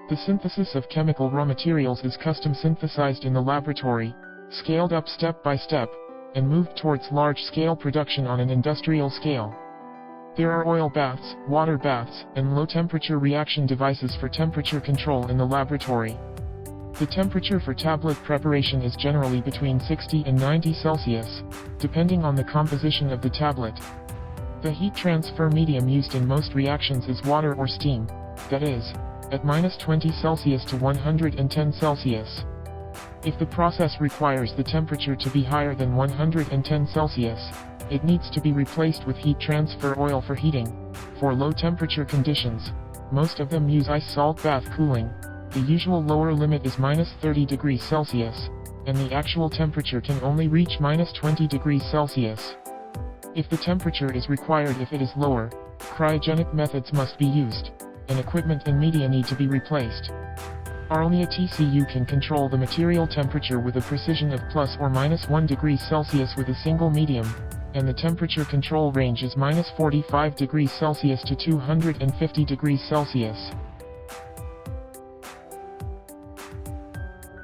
The synthesis of chemical raw materials is custom synthesized in the laboratory, scaled up step by step, and moved towards large-scale production on an industrial scale. There are oil baths, water baths, and low-temperature reaction devices for temperature control in the laboratory. The temperature for tablet preparation is generally between 60 and 90 Celsius, depending on the composition of the tablet. The heat transfer medium used in most reactions is water or steam, that is, at -20 Celsius to 110 Celsius. If the process requires the temperature to be higher than 110 Celsius, it needs to be replaced with heat transfer oil for heating. For low temperature conditions, most of them use ice salt bath cooling. The usual lower limit is -30 degrees Celsius, and the actual temperature can only reach -20 degrees Celsius. If the temperature is required if it is lower, cryogenic methods must be used, and equipment and media need to be replaced. Only a TCU can control the material temperature with a precision of plus or -1 degrees Celsius with a single medium, and the temperature control range is -45 degrees Celsius to 250 degrees Celsius.